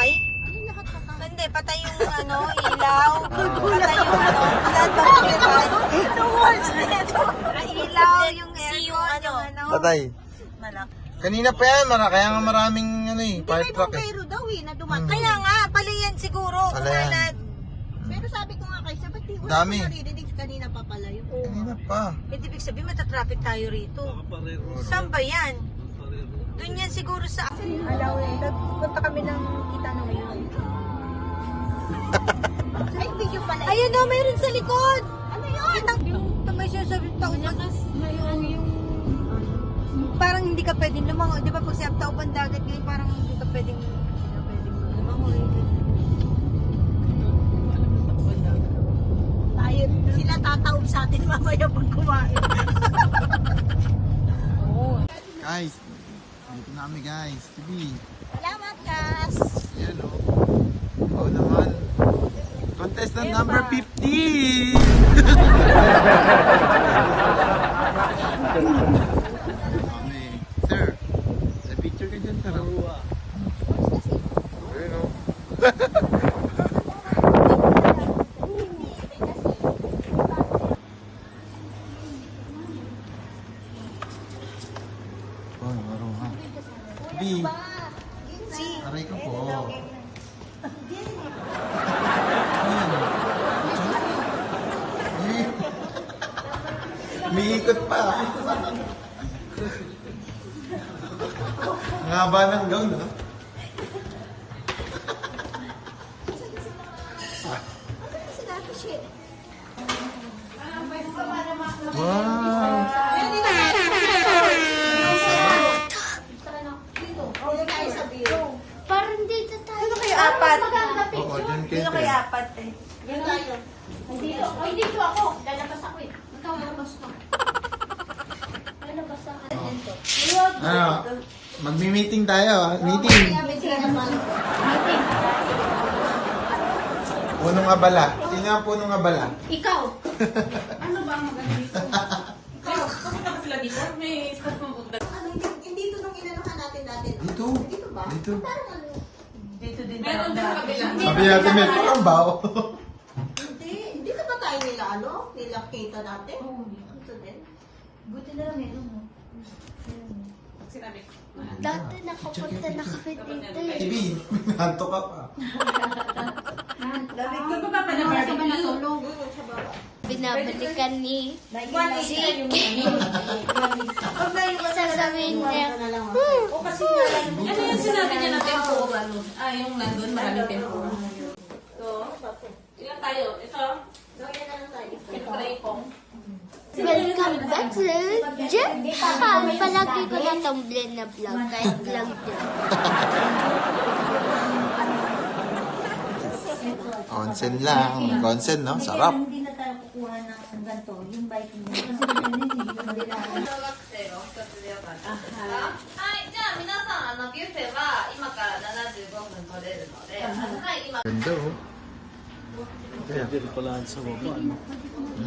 patay? Ano lahat patay? Hindi, patay yung ilaw. Patay yung lahat bakit? The worst nito. Ilaw, yung aircon, yung Patay. Kanina pa yan, kaya nga maraming fire May truck bumbero daw na dumating. Kaya nga, pala yan siguro. Pala yan. Kumalat. Pero sabi ko nga kay ba't di wala Dami. ko naririnig kanina pa pala yun. Kanina pa. Ibig sabihin, matatraffic tayo rito. Saan ba yan? Doon yan siguro sa... Alaw eh, nagpunta kami ng kita ng ngayon. Ay, video pala. Ayun na, mayroon sa likod! Ano yun? May sinasabi taon na parang hindi ka pwedeng lumangoy. Di ba pag sa taubang dagat ngayon, parang hindi ka pwedeng lumangoy. Tayo, sila tataob sa atin mamaya pag kumain. Guys, dito na kami guys. TV. Salamat, Kas. Ayan o. Oo naman. Contestant number 50! Kami. Sir, sa picture ka dyan, sir. Ayun o. Oh, maruha. B. Aray ko po. Umiikot pa. Ang haba ng gown, ha? Wow! Parang dito tayo. Sino kayo apat? Oo, dyan kayo. Sino kayo apat eh? Dito. Ay, dito ako. Lalabas ako eh. Ikaw, lalabas ka. Lalabas ako. Ano? Magmi-meeting tayo, ha? Meeting. Punong abala. Sino ang punong abala? Ikaw. Ano ba ang maganda dito? Pakita ko sila dito. May start mo punta. Hindi ito nung inanuhan natin dati. No? Dito. Dito ba? Dito. Parang ano? Dito din Meron din sa kabila. Sabi natin, may parang bao. Hindi na ba tayo nila nila kita dati? Oo. Ito din. Buti na lang meron, no? Sinabi ko. Dati nakapunta na kami dito eh. TV, hanto ka pa. Lamig Sa baba pa na barbecue. Sa baba. Binabalikan ni Zeke. Huwag na yung Sasabihin niya, Ito na lang. O kasi nga lang. Ano yung sinabi niya na tempo? Yung nandun, maraming tempo. So, ilan tayo? Ito? Gawin na lang tayo. Ito try pong. welcome back to Japan. Palagi ko na tong blend na vlog. Kahit vlog din. Onsen lang. Onsen, no? Sarap. Hindi na tayo kukuha ng ganito. Yung bike mo. Kasi hindi ko nila. はい、じゃあ皆さんビュッフェは今から75分取れるので、はい今 Ganda, oh. Kaya. Pwede pala sa baba, ano?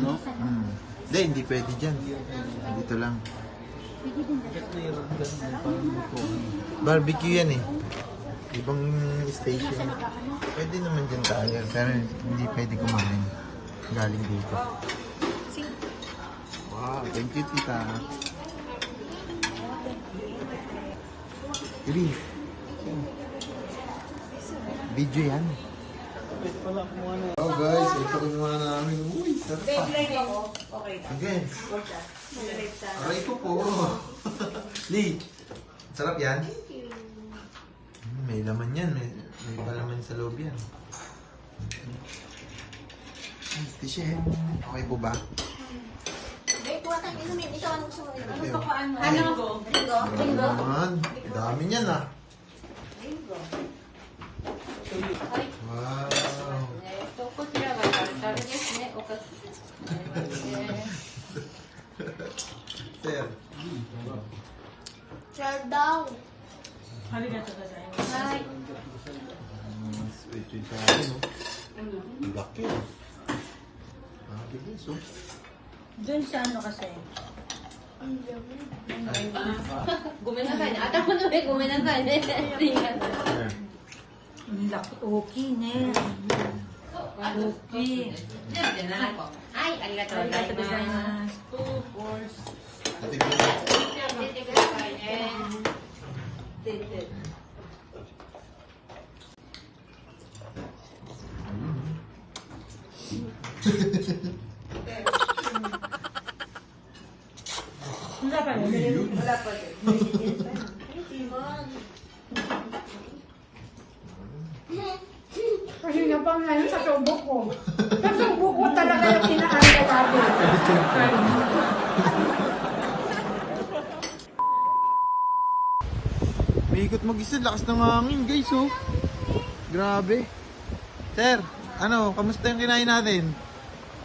No? Hindi, hindi pwede dyan. Dito lang. Barbecue yan eh. Ibang station. Pwede naman dyan tayo. Pero hindi pwede kumain. Galing dito. Wow, thank you, tita. Ili. Video yan. Oh guys, ito kinuha namin. Uy, sarap pa. Again. Aray ko po. Lee, sarap yan? May laman yan. May palaman sa loob yan. Tishe, okay po ba? Wait, kuha tayong inumin. Ikaw anong gusto mo inumin? Ito. Ano? Ringo? Naman. Dami niyan ah. Wow. こちらはタルタルですね。おかず。 Sir. Share down. Arigatou gozaimasu. Hi. Sweet sa akin, no? Laki. Ah, bilis, oh. Doon sa ano kasi. ごめんなさいね。頭の上ごめんなさいね。ありがとう。 Sir. Laki, okay na. Okay. はい、ありがとうございます。 Two fours. Ate Bella. 出てくださいね。 Kasi napang ngayon sa subo ko. Sa subo ko talaga yung kinaan ko dati. May ikot mag-isa, lakas ng hangin guys oh. Grabe. Sir, ano, kamusta yung kinain natin?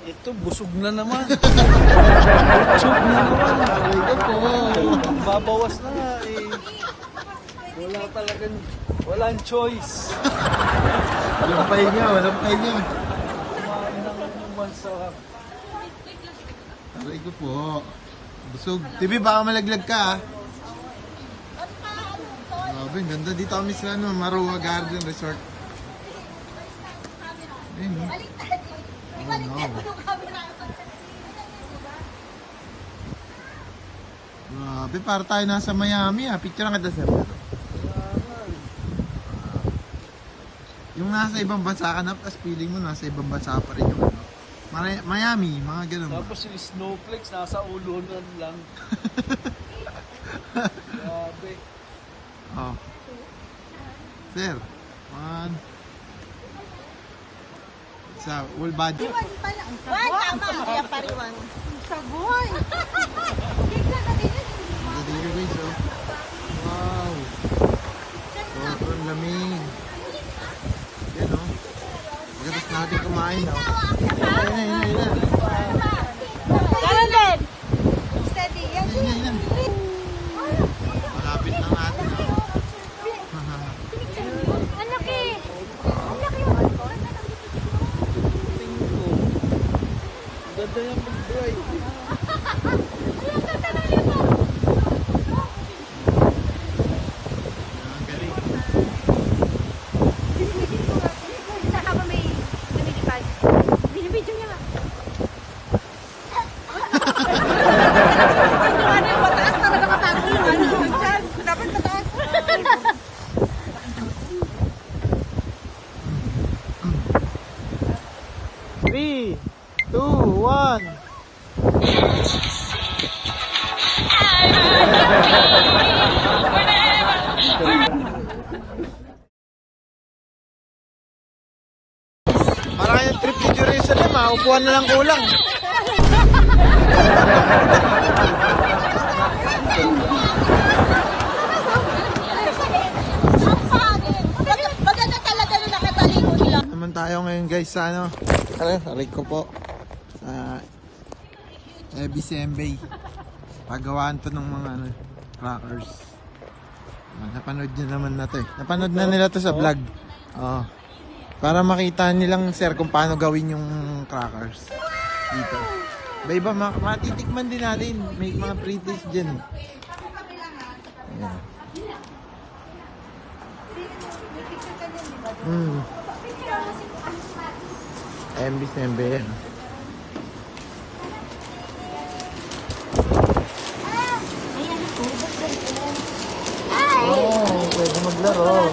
Ito, busog na naman. Busog na naman. Ito po. Babawas na nga eh. Wala talagang, walang choice. Walang pahinga, walang pahinga. Kumain ng masarap. Aray ko po. Busog. TV, baka malaglag ka ah. Grabe, ang ganda. Dito kami sa ano, Maruha Garden Resort. Ayun, oh. Oh, no. Grabe, para tayo nasa Miami ah. Picture lang kita sir. Yung nasa ibang bansa ka na, tapos feeling mo nasa ibang bansa pa rin yung ano. Miami, mga ganun ba? Tapos yung snowflakes nasa ulunan lang. Grabe. Oh. Sir, one. Sa whole body. Wan, tama. Kaya pariwan. Sagoy. Maganda yun guys, oh. Wow. Sobrang lamig. Yan, oh. Pagkatapos natin kumain, oh. Ayun na. Ganun din. Steady. Yan. Yan. Malapit lang natin, oh. Ang laki! Tingin ko. Ganda yung mag-drive. Ang galing. Binibidyo niya nga. Ano yung mataas na nakatago yung ano. Diyan. Dapat mataas. 3, 2, 1. Parang yung trip ni Jerusalem ha, upuan na lang kulang. Maganda talaga na nakataliko nila. Naman tayo ngayon guys sa ano, aray ko po, sa BCM Bay. Pagawaan to ng mga ano, crackers. Napanood nyo naman na to eh. Napanood na nila to sa vlog. Oo. Para makita nilang sir kung paano gawin yung crackers dito. Iba matitikman din natin. May mga pre-taste dyan. Ayan. MB yan. Oh, pwede maglaro.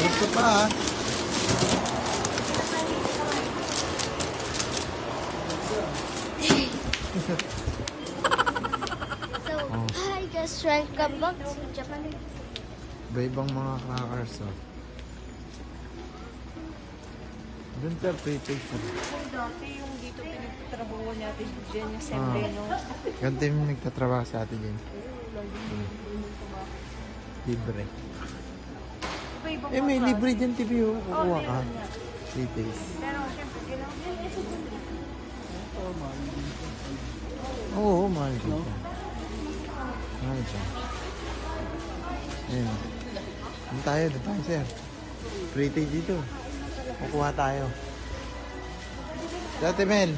Ito pa ah. So, hi guys, welcome back to Japan. Iba-ibang mga crackers oh. Doon sir, pre-taste na. Dati yung dito pinagtatrabaho natin dyan yung Sembreno. Ganito yung nagtatrabaho sa atin dyan. Libre. Eh, may libre dyan TV oh. Kukuha ka. Pre-taste. Pero syempre, kailangan Oo, mahal dito. Mahal siya. Ayun. Doon tayo sir. Pre-taste dito. Kukuha tayo. Dati Mel.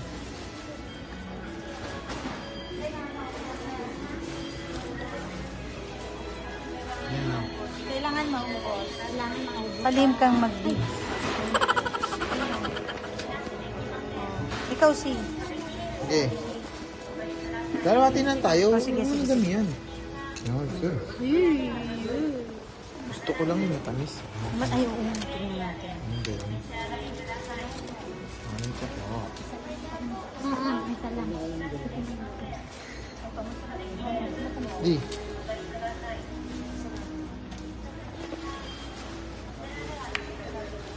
Ayan o. kailangan maubos. Kailangan maubos. Palim kang mag-beef. Ikaw si. Okay. Dalawatin lang tayo. Oh, sige, sige, Ano dami yan? No, sir. Gusto ko lang yung matamis. Ay, oo, tingnan natin. Hindi. Ano ito po? Isa lang. Di.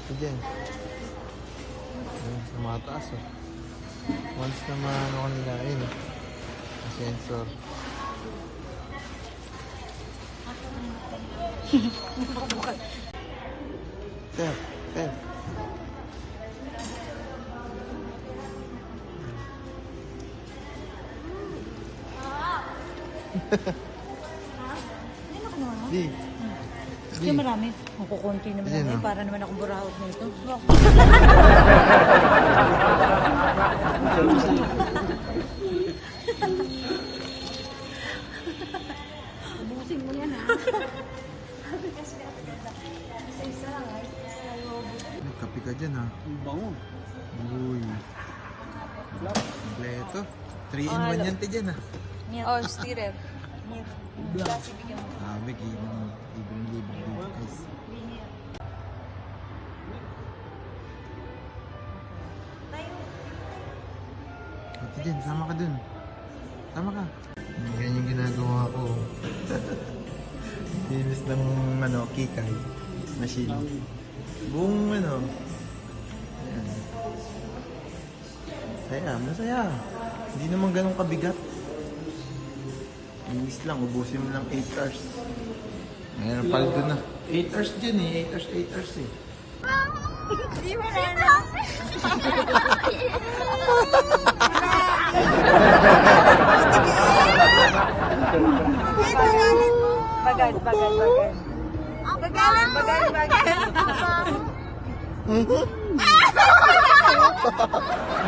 Ito dyan. Ayan, sa mga taas oh. Once na maano ko nila, ayun oh. Ang sensor. Sir, sir. Di. Hindi marami. Makukunti naman Ayan, ako. oh. Para naman ako burahot na ito. Ubusin mo yan, ha? Kape ka dyan ha. Ang bango. Uy. Kompleto. 3 in 1 yan te dyan ha. Oh, stirrer. Big ibang guys. Ate dyan, sama ka dun. Sama ka. Yan yung ginagawa ko. Linis ng kikay. Machine. Buong Ayan. Saya, masaya. Hindi naman ganun kabigat. Linis lang, ubusin mo lang 8 hours. Mayroon pala doon na. 8 hours dyan eh, 8 hours eh. Hindi mo na. Bagal.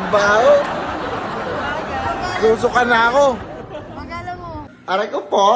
Bao! Susuka na ako. Magala mo. Aray ko po!